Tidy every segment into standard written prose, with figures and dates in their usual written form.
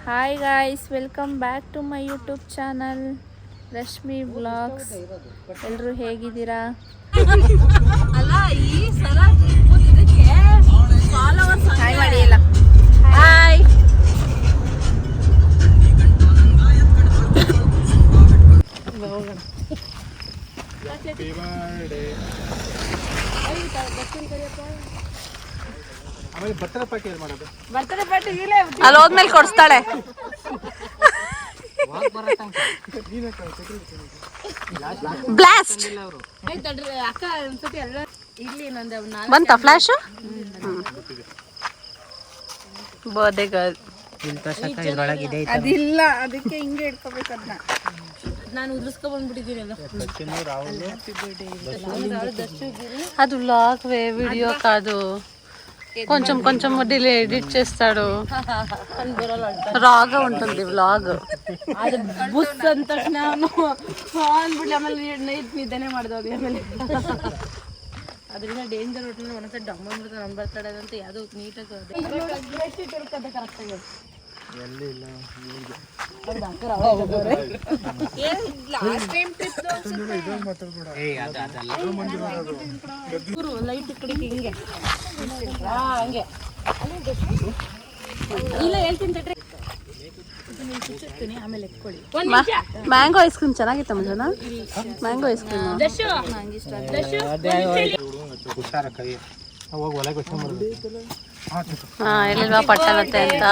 Hi guys, welcome back to my YouTube channel Rashmi vlogs. ಎಲ್ಲರೂ ಹೇಗಿದ್ದೀರಾ? ಅಲ್ಲ ಈ ಸಲ ಇದಕ್ಕೆ ಫಾಲೋವರ್ಸ್ ಹಾಯ್ ಮಾಡಿ ಎಲ್ಲ. ಹಾಯ್ ಅಲ್ಲಿ ಹೋದ್ಮೇಲೆ ಕೊಡಿಸ್ತಾಳೆ. ಬ್ಲಾಸ್ಟ್ ಬಂತ ಫ್ಲಾಶ್. ಬರ್ಡೇ ಗರ್ಲ್ ಅದಿಲ್ಲ, ಅದಕ್ಕೆ ಹಿಂಗೆ ಇಟ್ಕೋಬೇಕು. ಅದನ್ನ ನಾನು ಉದುರಿಸ್ಕೊ ಬಂದ್ಬಿಟ್ಟಿದ್ದೀನಿ. అది వ్లాగ్ వీడియో కాదు, కొంచెం కొంచెం డిలే ఎడిట్ చేస్తాడు, రాగా ఉంటుంది వ్లాగ్. ಅದು ಬುಸ್ ಅಂದ ತಕ್ಷಣ ಅಂದ್ಬಿಟ್ಟು ಆಮೇಲೆ ನೈಟ್ ನಿದ್ದೆನೆ ಮಾಡ್ದೋಗಿ. ಆಮೇಲೆ ಅದರಿಂದ ಡೇಂಜರ್ ಹೊಟ್ಟೆ ಒಂದ್ಸತಿ ಡಮ್ ಅಂದ್ಬಿಡ್ತಾರೆ, ನಮ್ಮ ಬರ್ತಾಡೆ ಅಂತ ಯಾವುದೋ ನೀಟಾಗಿ ಕರೆಕ್ಟಾಗಿ ಲೈಟ್ ಕಡೆಗೆ ಹಿಂಗೆ ಹಂಗೆ ಇಲ್ಲ ಹೇಳ್ತೀನಿ ತಡ್ರಿ. ಆಮೇಲೆ ಎತ್ಕೊಳ್ಳಿ. ಮ್ಯಾಂಗೋ ಐಸ್ ಕ್ರೀಮ್ ಚೆನ್ನಾಗಿತ್ತಮ್ಮ ಜನ. ಮ್ಯಾಂಗೋ ಐಸ್ ಕ್ರೀಮ್ ಎಲ್ಲಿಲ್ವಾ ಪಟ್ಟಾಗತ್ತೆ ಅಂತ.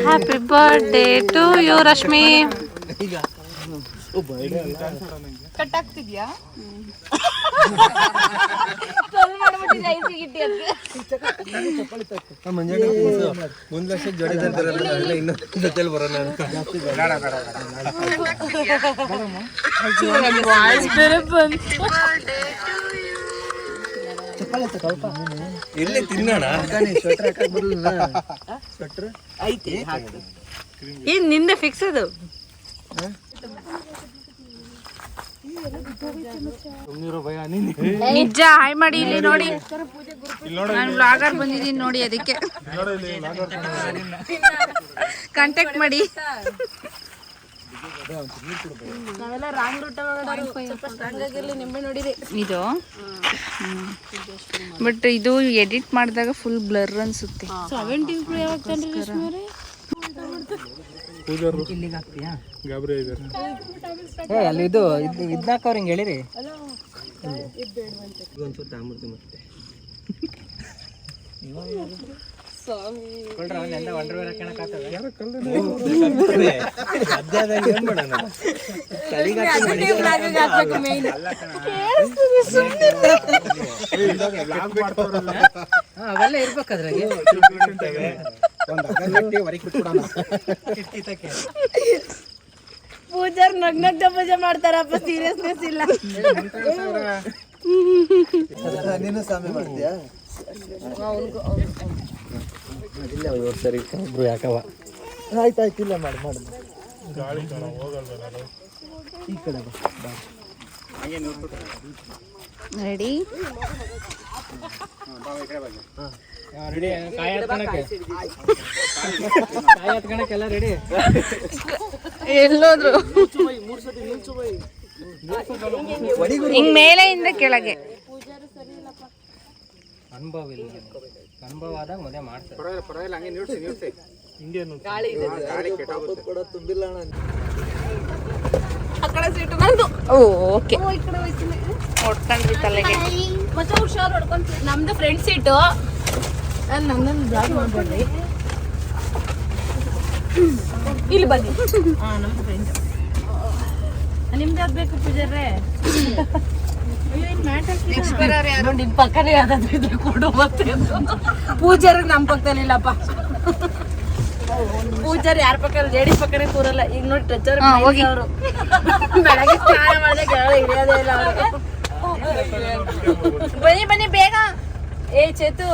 Happy birthday to you Rashmi. ಕಟ್ಟಾಗ್ತಿದ್ಯಾ? ಇಲ್ಲಿ ತಿನ್ನೋಣ. ಏನ್ ನಿಂದೆ ಫಿಕ್ಸ್ ಅದು. ನಿಜ. ಹಾಯ್ ಮಾಡಿ ಇಲ್ಲಿ ನೋಡಿ, ನಾನು ವ್ಲಾಗರ್ ಬಂದಿದ್ದೀನಿ ನೋಡಿ, ಅದಕ್ಕೆ ಕಾಂಟ್ಯಾಕ್ಟ್ ಮಾಡಿ. ನಾವೆಲ್ಲ ರಾಂಗ್ ರೂಟ್ ಸ್ವಲ್ಪ ಸ್ಟ್ರಾಂಗ್ ಆಗಿರ್ಲಿ ನಿಂಬೆ ನೋಡಿರಿ ಇದು. ಬಟ್ ಇದು ಎಡಿಟ್ ಮಾಡಿದಾಗ ಫುಲ್ ಬ್ಲರ್ ಅನ್ಸುತ್ತೆ. 17 Pro ಯಾವಾಗ ತಂದ್ರಿ ರಶ್ಮಿ ಅವರೇ? ಇಲ್ಲಿಗೆ ಹಾಕ್ತೀಯಾ? ಗಾಬರಿ ಇದ್ದಾರೆ. ಅಲ್ಲಿ ಇದು ಇದ್ನಾಕ ಅವ್ರು ಹಿಂಗೆ ಹೇಳಿರಿ. ಒಂಚೂರು ತಾಂಬಿಡ್ತೀವಿ ಮತ್ತೆ. ಅವೆಲ್ಲ ಇರ್ಬೇಕಾದ್ರಾಗೆ ಪೂಜಾರ್ ನಗ್ನಗ್ನ ಪೂಜೆ ಮಾಡ್ತಾರಪ್ಪ, ಸೀರಿಯಸ್ನೆಸ್ ಇಲ್ಲ. ನೀನು ಸ್ವಾಮಿ ಮಾಡ್ತೀಯಾ? ಸರಿ ಒಬ್ರು ಯಾಕವ. ಆಯ್ತಾಯ್ತು, ಇಲ್ಲ ಮಾಡಿ ಮಾಡಿ. ಈ ಕಡೆ ರೆಡಿ ರೆಡಿ. ಕಾಯಿ ಹತ್ಕೊಳಕ್ಕೆಲ್ಲ ರೆಡಿ. ಎಲ್ಲೋದ್ರು ಹಿಂಗ್ ಮೇಲೆಯಿಂದ ಕೆಳಗೆ. ಅನುಭವ ಇಲ್ಲ, ಅನುಭವ ಆದಾಗ ಮದುವೆ ಮಾಡ್ತಾರೆ. ಓಕೆ, ಹೊಡ್ಕೊಂಡ್ರಿ ತಲೆಗೆ. ಮತ್ತೆ ಹುಷಾರ್ ಹೊಡ್ಕೊಂತೀವಿ. ನಮ್ದು ಫ್ರೆಂಡ್ ಸೀಟು. ನನ್ನನ್ನು ಬ್ಲಾಗ್ ಮಾಡ್ಬೇಡ್ರಿ. ಇಲ್ಲಿ ಬನ್ನಿ. ನಮ್ದು ಫ್ರೆಂಡ್. ನಿಮ್ದು ಯಾವ್ದು ಬೇಕು ಪೂಜಾರ್ರೆ? ನಿಮ್ ಪಕ್ಕನೇ ಯಾವ್ದಾದ್ರು ಇದ್ರೆ ಕೊಡು ಮತ್ತೆ. ಪೂಜಾರ ನಮ್ ಪಕ್ಕದಲ್ಲಿಲ್ಲಪ್ಪ. ಪೂಜಾರಿ ಯಾರ ಪಕ್ಕ, ಲೇಡೀಸ್ ಪಕ್ಕನೇ ಕೂರಲ್ಲ. ಈಗ ನೋಡಿ ಟಚರ್ ಅವರು ಬೆಳಗ್ಗೆ ಸ್ನಾನ ಮಾಡಿದಾಗ ಇಳಿಯೋದೇ ಇಲ್ಲ ಅವ್ರಿಗೆ. ಬನ್ನಿ ಬನ್ನಿ ಬೇಗ. ಏ ಚೇತು,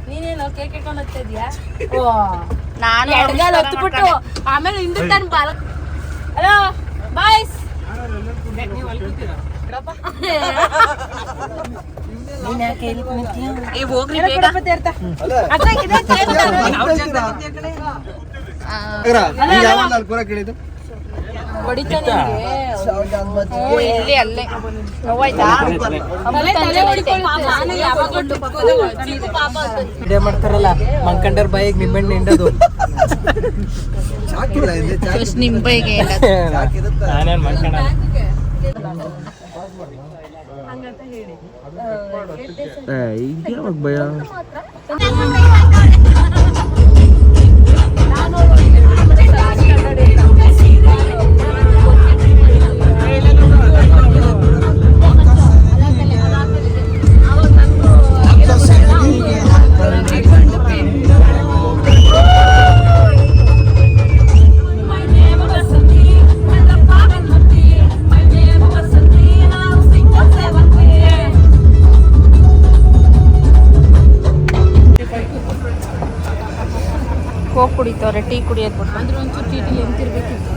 ನೀನೇನು ಕೇಕ್ ಇಟ್ಕೊಂಡು ಹೋಗ್ತಾ ಇದೀಯಾ? ಓ, ನಾನು ಎಡಗಾಲ ಹೊತ್ಬಿಟ್ಟು ಆಮೇಲೆ ಹಿಂದೆ ತಾನು ಬಾಲ. ಹಲೋ ಬಾಯ್ಸ್, ಹೋಗ್ರಿ ಬೇಗ. ಪೂರ ಕೇಳಿದ್ದು ಇಲ್ಲಿ ಅಲ್ಲೇ ಹೋಯ್ತಾ ಇದೇ ಮಾಡ್ತಾರಲ್ಲ ಮಂಕಂಡರ್ ಬಾಯಿಗೆ ನಿಂಬೆಣ್ಣೆ ಹಿಂಡೋದು. ನಿಂಬೆಗೆ ನಾನೇನ್ ಮಂಕಂಡ ಭಯ. ಹೋಗಿ ಕುಡಿತವ್ರೆ ಟೀ ಕುಡಿಯೋದು ಅಂದ್ರೆ ಒಂಚೂರು ಟೀಟಿಲಿ ಎಂತಿರ್ಬೇಕಿತ್ತು.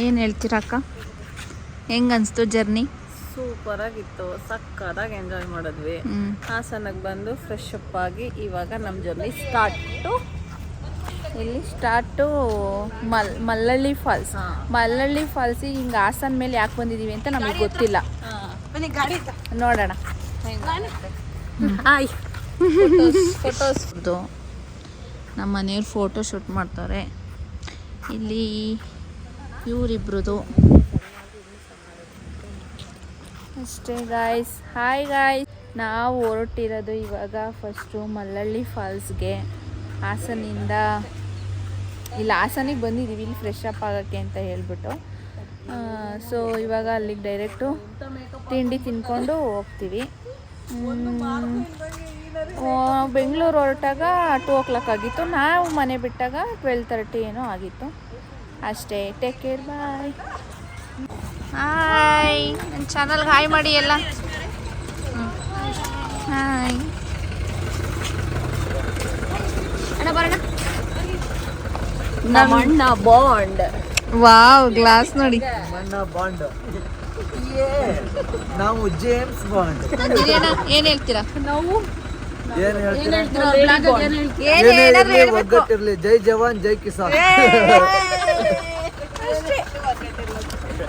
ಏನು ಹೇಳ್ತೀರಾ ಅಕ್ಕ, ಹೆಂಗೆ ಅನಿಸ್ತು ಜರ್ನಿ? ಸೂಪರ್ ಆಗಿತ್ತು, ಸಕ್ಕತ್ತಾಗಿ ಎಂಜಾಯ್ ಮಾಡಿದ್ವಿ. ಹಾಸನಕ್ಕೆ ಬಂದು ಫ್ರೆಶ್ ಅಪ್ ಆಗಿ ಇವಾಗ ನಮ್ಮ ಜರ್ನಿ ಸ್ಟಾರ್ಟು. ಇಲ್ಲಿ ಸ್ಟಾರ್ಟು ಮಲ್ಲಳ್ಳಿ ಫಾಲ್ಸ್. ಮಲ್ಲಳ್ಳಿ ಫಾಲ್ಸಿಗೆ ಹಿಂಗೆ ಹಾಸನ ಮೇಲೆ ಯಾಕೆ ಬಂದಿದ್ದೀವಿ ಅಂತ ನಮಗೆ ಗೊತ್ತಿಲ್ಲ, ನೋಡೋಣ. ಹಾಯ್ ಫೋಟೋಸ್ ನಮ್ಮ ಮನೆಯವ್ರು ಫೋಟೋ ಶೂಟ್ ಮಾಡ್ತಾರೆ. ಇಲ್ಲಿ ಇವರಿಬ್ರದು ಅಷ್ಟೇ ಗಾಯ್ಸ್. ಹಾಯ್ ಗಾಯ್ಸ್, ನಾವು ಹೊರಟಿರೋದು ಇವಾಗ ಫಸ್ಟು ಮಲ್ಲಳ್ಳಿ ಫಾಲ್ಸ್ಗೆ. ಹಾಸನಿಂದ ಇಲ್ಲಿ ಹಾಸನಿಗೆ ಬಂದಿದ್ದೀವಿ, ಇಲ್ಲಿ ಫ್ರೆಶ್ ಅಪ್ ಆಗೋಕ್ಕೆ ಅಂತ ಹೇಳ್ಬಿಟ್ಟು. ಸೊ ಇವಾಗ ಅಲ್ಲಿಗೆ ಡೈರೆಕ್ಟು ತಿಂಡಿ ತಿನ್ಕೊಂಡು ಹೋಗ್ತೀವಿ. ಬೆಂಗಳೂರು ಹೊರಟಾಗ 2 o'clock ಆಗಿತ್ತು, ನಾವು ಮನೆ ಬಿಟ್ಟಾಗ 12:30 ಏನೋ ಆಗಿತ್ತು ಅಷ್ಟೇ. ಟೇಕ್ ಕೇರ್, ಬಾಯ್. ಹಾಯ್, ನನ್ನ ಚಾನಲ್ಗೆ ಹಾಯ್ ಮಾಡಿ ಎಲ್ಲ. ಹಾಯ್ ಅಣ್ಣ, ಬರೋಣ. ನಮ್ಮಣ್ಣ ಬಾಂಡ್. ವಾವ್, ಗ್ಲಾಸ್ ನೋಡಿ. ಬಾಂಡ್, ನಾವು ಜೇಮ್ಸ್ ಬಾಂಡ್. ಏನು ಹೇಳ್ತೀರಾ? ನಾವು ಏನ್ ಹೇಳ್ತೀರಾ? ಏನು ಒಗ್ಗಟ್ಟಿರ್ಲಿ. ಜೈ ಜವಾನ್ ಜೈ ಕಿಸಾನ್.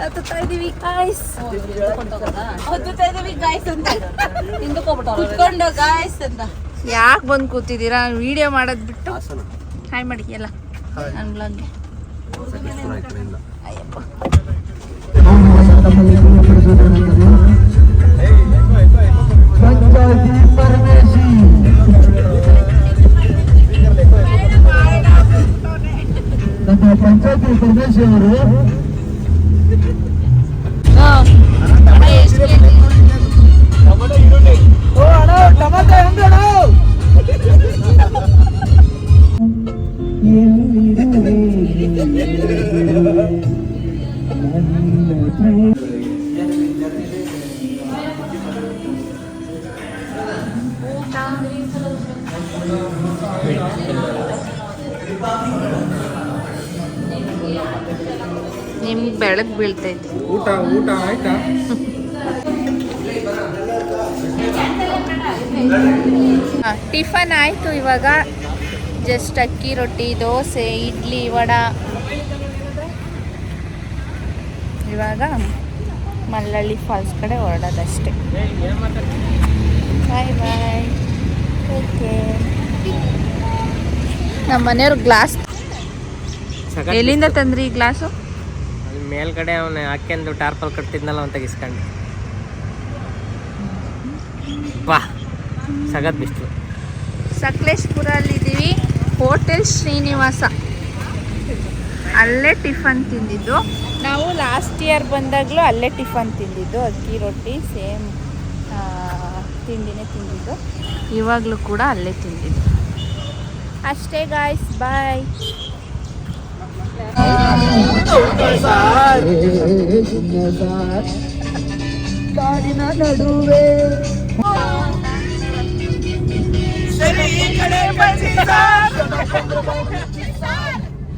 ಹತ್ತುತ್ತಾ ಇದೀವಿ ಗಾಯ್ಸ್. ಕುತ್ಕೊಂಡು ಗಾಯ್ಸ್ ಅಂತ ಯಾಕೆ ಬಂದು ಕೂತಿದ್ದೀರಾ? ವಿಡಿಯೋ ಮಾಡೋದು ಬಿಟ್ಟು ಹಾಯ್ ಮಾಡಿ ಎಲ್ಲ ನನ್ನ ಬ್ಲಾಗ್ಗೆ. ಅಯ್ಯಪ್ಪ, ಪಂಚಾಯತಿ ಸದಸ್ಯರು ಟೊಮಾಟೊ ಹೆಂಗಣ? ನಿಮ್ಗೆ ಬೆಳಗ್ಗೆ ಬೀಳ್ತೈತಿ. ಊಟ ಆಯ್ತಾ? ಟಿಫನ್ ಆಯಿತು. ಇವಾಗ ಜಸ್ಟ್ ಅಕ್ಕಿ ರೊಟ್ಟಿ, ದೋಸೆ, ಇಡ್ಲಿ, ವಡ. ಇವಾಗ ಮಲ್ಲಳ್ಳಿ ಫಾಲ್ಸ್ ಕಡೆ ಹೊರಡೋದಷ್ಟೇ. ಬಾಯ್ ಬಾಯ್. ಓಕೆ. ನಮ್ಮ ಮನೆಯವ್ರ ಗ್ಲಾಸ್ ಎಲ್ಲಿಂದ ತಂದ್ರಿ ಈ ಗ್ಲಾಸು? ಮೇಲ್ಗಡೆ ಅವನು ಹಾಕ್ಯಂದು ಟಾರ್ಪಲ್ ಕಟ್ತಿದ್ನಲ್ಲ ಅವ್ನು ತೆಗಿಸ್ಕೊಂಡು ಬಾ ಸಗತ್ ಬಿಸ್ತು. ಸಕಲೇಶ್ಪುರಲ್ಲಿದ್ದೀವಿ. ಹೋಟೆಲ್ ಶ್ರೀನಿವಾಸ, ಅಲ್ಲೇ ಟಿಫನ್ ತಿಂದಿದ್ದು ನಾವು. ಲಾಸ್ಟ್ ಇಯರ್ ಬಂದಾಗಲೂ ಅಲ್ಲೇ ಟಿಫನ್ ತಿಂದಿದ್ದು. ಅಕ್ಕಿ ರೊಟ್ಟಿ ಸೇಮ್ ತಿಂಡಿನೇ ತಿಂದಿದ್ದು. ಇವಾಗಲೂ ಕೂಡ ಅಲ್ಲೇ ತಿಂದಿದ್ದು ಅಷ್ಟೇ ಗಾಯ್ಸ್. ಬಾಯ್. ಕಾಡಿನ ನಡುವೆ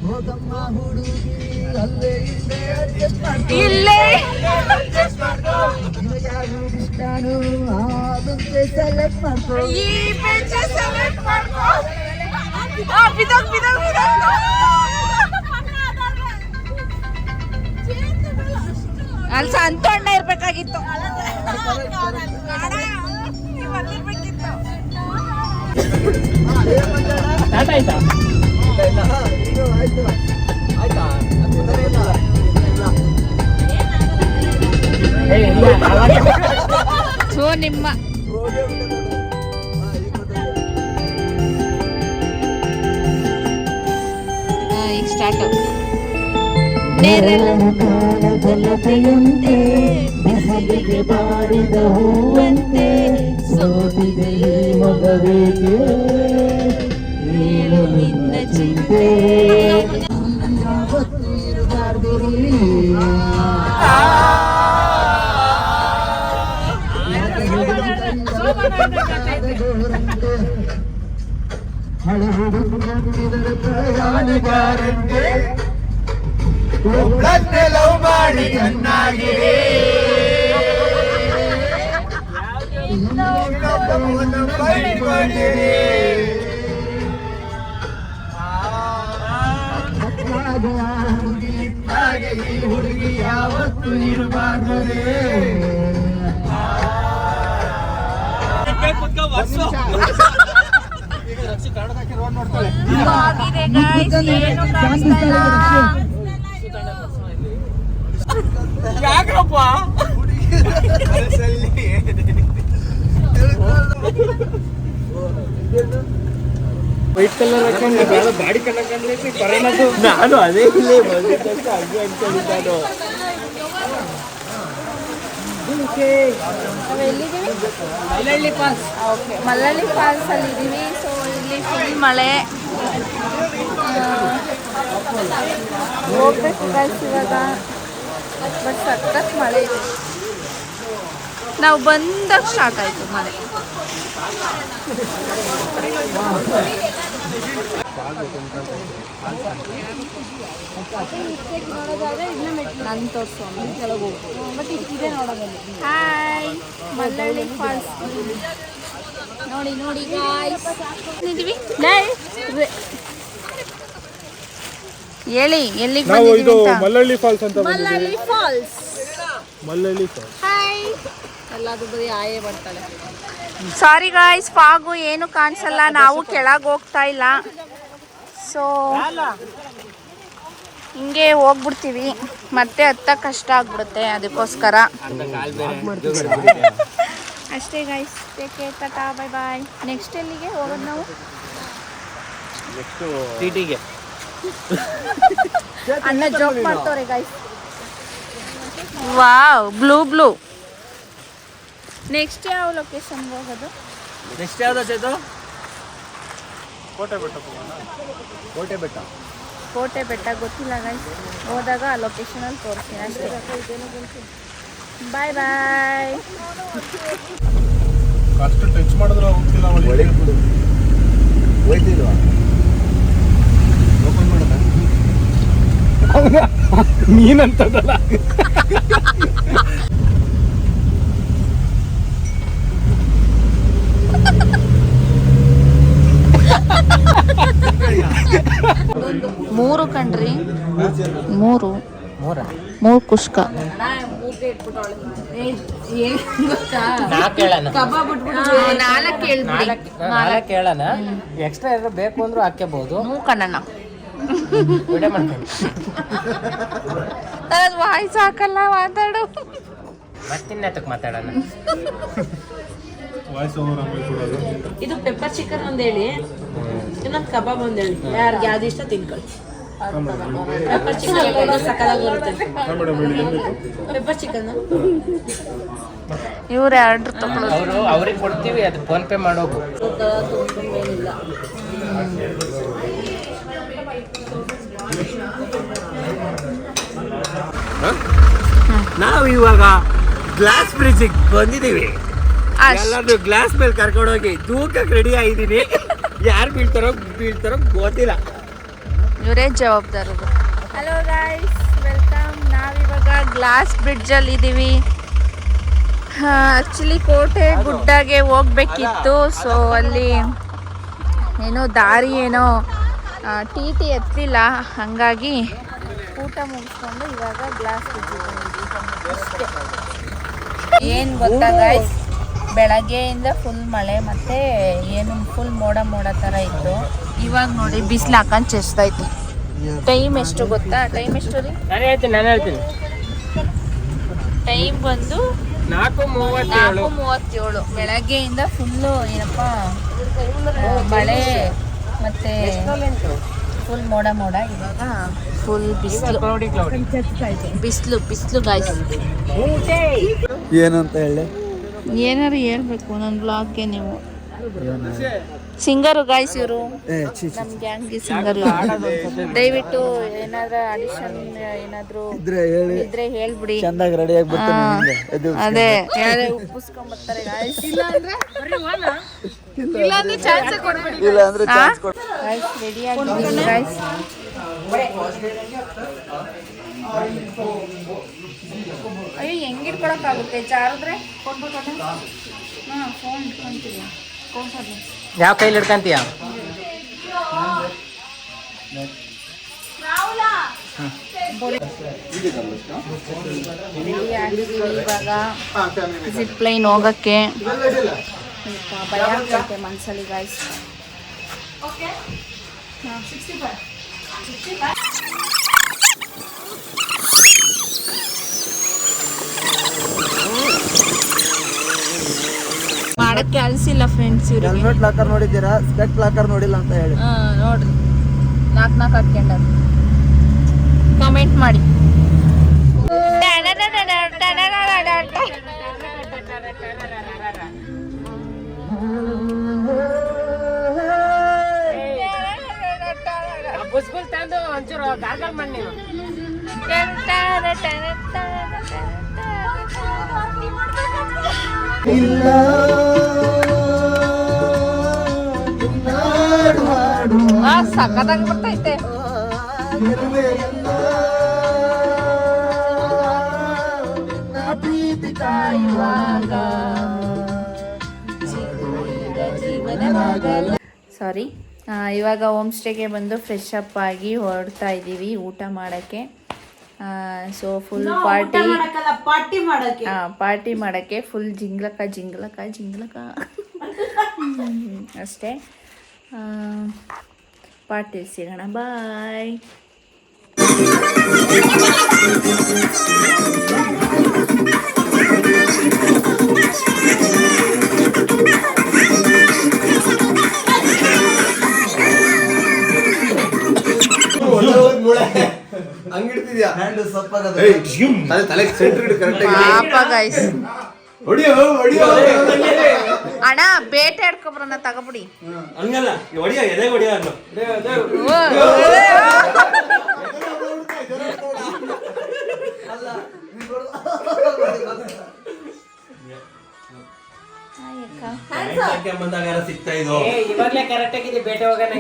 ಹೋಗಮ್ಮ ಹುಡುಗಿ ಅಲ್ಲೇ ಇಲ್ಲೇ ಯಾರು ಇಷ್ಟಾನು ಆದಂತೆ ಸೆಲೆಕ್ಟ್ ಮಾಡ್ಕೊ. ಅಲ್ಲಿ ಸಂತ ಅಣ್ಣ ಇರ್ಬೇಕಾಗಿತ್ತು. ಆಯ್ತಾ ಸೊ ನಿಮ್ಮ ಈಗ ಸ್ಟಾರ್ಟ್. ಕಾಣದಲ್ಲತೆಯಂತೆ ಬಿಸಿಲಿಗೆ ಬಾಡಿದ ಹೂವಂತೆ ಸೋತಿದೆ ಈ ಮಗವೇಕೆ ಏನು ನಿನ್ನ ಚಿಂತೆ ಯಾವತ್ತೂ ಇರಬಾರ್ದಿರಲಿ ಹಳೆ ಹುಡುಗರ ಪ್ರಯಾಣಿಗಾರಂತೆ ಒಬ್ಬಳನ್ನೇ ಲವ್ ಮಾಡಿ ಚೆನ್ನಾಗಿ ಹುಡುಗಿ ಯಾವತ್ತು ಇರಬಾರ್ದರೆ ಯಾಕ್ರಪ್ಪ ವೈಟ್ ಕಲರ್ ಹಾಕೊಂಡು ಬಾಡಿ ಕಣ್ಣು ನಾನು ಅದೇ ಇಲ್ಲೇ ಬಂದಿದ್ದಷ್ಟು ಹಂಗೆ ಅನ್ಕೊಂಡಿದ್ದು. Mallalli falls. Okay, Mallalli falls ಅಲ್ಲಿ ಇದ್ದೀವಿ. ಸೊ ಇಲ್ಲಿ ಫುಲ್ ಮಳೆ. ಹೋಗ್ಬೇಕು ಗೈಸ್ ಇವಾಗ. ಬಟ್ ಸಖತ್ ಮಳೆ ಇದೆ. ನಾವು ಬಂದಾಗ ಸ್ಟಾರ್ಟ್ ಆಯಿತು ಮಳೆ. ನಾನು ತೋರಿಸೋಣ ಕೆಳಗೆ ಹೋಗ್ಬೋದು. ಬಟ್ ಇದೇ ನೋಡೋದಲ್ಲಿ. ಹಾಯ್, ಮಲ್ಲಳ್ಳಿ ಫಾಲ್ಸ್ ನೋಡಿ ನೋಡಿ ಗಾಯ್ಸ್. ಇದೀವಿ ಹೇಳಿ ಎಲ್ಲಿಗೆ ಬಂದಿದ್ದೀವಿ ಅಂತ. ಮಲ್ಲಳ್ಳಿ ಫಾಲ್ಸ್ ಅಂತ. Mallalli falls. Mallalli falls. Hi. ಎಲ್ಲಾದ್ರೂ ಬರೀ ಆಯೇ ಬರ್ತಾಳೆ. ಸಾರಿ ಗಾಯ್ಸ್, ಫಾಗು ಏನು ಕಾಣಿಸಲ್ಲ. ನಾವು ಕೆಳಗೆ ಹೋಗ್ತಾ ಇಲ್ಲ. ಸೊ ಹಿಂಗೆ ಹೋಗ್ಬಿಡ್ತೀವಿ, ಮತ್ತೆ ಹತ್ತಕ್ಕೆ ಕಷ್ಟ ಆಗ್ಬಿಡುತ್ತೆ. ಅದಕ್ಕೋಸ್ಕರ ಅಷ್ಟೇ guys. Take care, tata, bye bye. Next ಎಲ್ಲಿಗೆ ಹೋಗೋದು ನಾವು? ಟಿಟಿಗೆ ಅಣ್ಣ ಜೋಕ್ ಮಾಡ್ತವ್ರೆ guys. Wow, blue blue. Next ಯಾವ ಲೊಕೇಶನ್ಗೆ ಹೋಗೋದು? ನೆಕ್ಸ್ಟ್ ಯಾವ್ದು ಚೇತು? ಕೋಟೆ ಬೆಟ್ಟ. ಕೋಟೆ ಬೆಟ್ಟ ಗೊತ್ತಿಲ್ಲ ಗೈಸ್. ಹೋದಾಗ ಆ ಲೊಕೇಶನಲ್ಲಿ ತೋರಿಸ್ತೀನಿ ಅಷ್ಟೇ. ಬಾಯ್ ಬಾಯ್. ಅಷ್ಟು ಟಚ್ ಮಾಡಿದ್ರೆ ಹೋಗ್ತಿಲ್ಲ. ಹೋಯ್ತಿಲ್ವಾ? ಓಪನ್ ಮಾಡೋದ ನೀನಂತದಲ್ಲ. ಮೂರು ಕಣ್ರಿ, ಮೂರು ಕುಷ್ಕ. ನಾಲ್ಕು ಹೇಳೋಣ, ಎಕ್ಸ್ಟ್ರಾ ಏನಾದ್ರು ಬೇಕು ಅಂದ್ರೂ ಹಾಕ್ಯಬಹುದು. ಕಣ್ಣಣ್ಣ ವಿಡಿಯೋ ಮಾಡ್ಕೊಂಡು ವಾಯ್ಸ್ ಹಾಕಲ್ಲ, ಮಾತಾಡು. ಮತ್ತಿನ್ನತಕ್ಕೆ ಮಾತಾಡೋಣ. ಇದು ಪೆಪ್ಪರ್ ಚಿಕನ್ ಒಂದ್ ಹೇಳಿ, ಇನ್ನೊಂದು ಕಬಾಬ್ ಒಂದ್ ಹೇಳಿ, ಯಾರಿಗೆ ಯಾವ್ದು ಇಷ್ಟ ತಿನ್ಕೊಳ್ಳಿ. ಪೆಪ್ಪರ್ ಚಿಕನ್ ಸಕ್ಕತ್ತಾಗಿ ಬರುತ್ತೆ. ಪೆಪ್ಪರ್ ಚಿಕನ್ ಇವ್ರು ಆರ್ಡ್ರ್ ತಗೊಳ್ಳೋದು. ಅವ್ರಿಗೆ ಕೊಡ್ತೀವಿ, ಅದು ಫೋನ್ ಪೇ ಮಾಡೋದು. ಏನಿಲ್ಲ. ನಾವು ಇವಾಗ ಗ್ಲಾಸ್ ಬ್ರಿಡ್ಜಿಗೆ ಬಂದಿದ್ದೀವಿ. ಎಲ್ಲರೂ ಗ್ಲಾಸ್ ಮೇಲೆ ಕರ್ಕೊಂಡೋಗಿ ತೂಕಕ್ಕೆ ರೆಡಿ ಆಗಿದ್ದೀನಿ. ಯಾರು ಬೀಳ್ತಾರೋ ಗೊತ್ತಿಲ್ಲ. ಇವರೇ ಜವಾಬ್ದಾರರು. Hello guys, welcome. ನಾವಿವಾಗ ಗ್ಲಾಸ್ ಬ್ರಿಡ್ಜಲ್ಲಿ ಇದ್ದೀವಿ. ಆ್ಯಕ್ಚುಲಿ ಕೋಟೆ ಗುಡ್ಡಗೆ ಹೋಗ್ಬೇಕಿತ್ತು. ಸೊ ಅಲ್ಲಿ ಏನೋ ದಾರಿ ಏನೋ ಟಿ ಎತ್ತಲಿಲ್ಲ, ಹಾಗಾಗಿ ಊಟ ಮುಗಿಸ್ಕೊಂಡು ಇವಾಗ ಗ್ಲಾಸ್ ಬ್ರಿಡ್ಜಿಗೆ ಬಂದಿದ್ದೀವಿ. ಏನು ಗೊತ್ತಾ ಗಾಯ್ಸ್, ಬೆಳಗ್ಗೆಯಿಂದ ಫುಲ್ ಮಳೆ ಮತ್ತು ಏನು ಫುಲ್ ಮೋಡ ಥರ ಇತ್ತು. ಇವಾಗ ನೋಡಿ ಬಿಸಿಲು ಹಾಕೊಂಡು ಚೆಸ್ತೈತಿ. ಟೈಮ್ ಎಷ್ಟು ಗೊತ್ತಾ? ಟೈಮ್ ಎಷ್ಟು ರೀ? ನಾನು ಹೇಳ್ತೀನಿ. ಟೈಮ್ ಬಂದು 4:37. ಬೆಳಗ್ಗೆಯಿಂದ ಫುಲ್ಲು ಏನಪ್ಪ ಮಳೆ ಮತ್ತು ಫುಲ್ ಮೋಡ. ಇವಾಗ ಫುಲ್ ಬಿಸಿಲು ಗಾಯ್ಸ್. ಏನು ಅಂತ ಹೇಳಿ ಏನಾರು ಹೇಳ್ಬೇಕು ನನ್ನ ಬ್ಲಾಗ್ಗೆ ನೀವು. ಸಿಂಗರು ಗಾಯ್ಸ್ ಇವರು, ನಮ್ಮ ಗ್ಯಾಂಗ್ಗೆ ಸಿಂಗರು. ದಯವಿಟ್ಟು ಏನಾದ್ರು ಆಡಿಷನ್ ಏನಾದ್ರು ಇದ್ರೆ ಹೇಳ್ಬಿಡಿ. ಚಂದಾಗಿ ರೆಡಿ ಆಗಿ ಅದೇ ಯಾರೇ ಉಪ್ಪಿಸ್ಕೊಂಡ್ಬರ್ತಾರೆ ಗಾಯ್ಸ್. ಇಲ್ಲಾಂದ್ರೆ ಚಾನ್ಸ್ ಕೊಡ್ಬೇಡಿ ಗಾಯ್ಸ್. ರೆಡಿ ಆಗಿದ್ದೀನಿ ಗಾಯ್ಸ್. ಅಯ್ಯೋ ಹೆಂಗಿಟ್ಕೊಳಕ್ಕಾಗುತ್ತೆ? ಜಾರಿದ್ರೆ ಕೊಡ್ಬೇಕಲ್ಲ. ಹಾಂ, ಫೋನ್ ಇಟ್ಕೊಂತೀವಿ. ಯಾವ ಕೈಲಿ ಹಿಡ್ಕಂತೀಯ? ರೆಡಿ ಆಗಿದ್ದೀವಿ ಇವಾಗ ಜಿಪ್ ಲೈನ್ ಹೋಗೋಕ್ಕೆ. ಭಯ ಆಗ್ತೈತೆ ಮನ್ಸಲ್ಲಿ ಗಾಯ್ಸ್. ಮಾಡಕ್ಕೆ ಅಲ್ಸಿಲ್ಲ ಫ್ರೆಂಡ್ಸ್ ಇವ್ರಿಗೆ. ಹೆಲ್ಮೆಟ್ ಲಾಕರ್ ನೋಡಿದ್ದೀರಾ? ಸ್ಪೆಕ್ಟ್ ಲಾಕರ್ ನೋಡಿಲ್ಲ ಅಂತ ಹೇಳಿ. ನೋಡ್ರಿ, 4 ಹಾಕ್ಕೊಂಡಾರ. ಕಮೆಂಟ್ ಮಾಡಿ. ಬುಸ್ಬುಲ್ ತಂದು ಒಂಚೂರು ಗಾರ್ಗಲ್ ಮಾಡಿ. ಸಕ್ಕತ್ತಾಗಿ ಬರ್ತೈತೆ. ಸಾರಿ, ಇವಾಗ ಹೋಮ್ ಸ್ಟೇಗೆ ಬಂದು ಫ್ರೆಶ್ ಅಪ್ ಆಗಿ ಹೊರಡ್ತಾ ಇದ್ದೀವಿ ಊಟ ಮಾಡೋಕ್ಕೆ. ಸೊ ಫುಲ್ ಪಾರ್ಟಿ ಮಾಡೋಕ್ಕೆ ಫುಲ್ ಜಿಂಗ್ಲಕ ಅಷ್ಟೇ. ಪಾರ್ಟಿಲಿ ಸಿಗೋಣ, ಬಾಯ್. ಹಂಗಿಡ್ತಿದ್ಯಾ ಹ್ಯಾಂಡ್ ಸಪ್ಪಾಗದ ತಲೆ ಸೆಂಟ್ರ್ ಕರೆಕ್ಟ್ ಪಾಪ ಗೈಸ್. ಹೊಡಿಯೋ ಅಣ್ಣ ಬೇಟೆ ಆಡ್ಕೊಬ್ರನ್ನ ತಗೋಬಿಡಿ. ಹಂಗಲ್ಲ, ಹೊಡಿಯೋ ಎದೆ ಹೊಡಿಯೋ ಅನ್ನು. ಬಂದಾಗ ಸಿಗ್ತಾ ಇದ್ದು ಇವಾಗಲೇ ಕರೆಕ್ಟ್ ಆಗಿದೆ ಬೇಟೆ ಹೋಗೋಣ.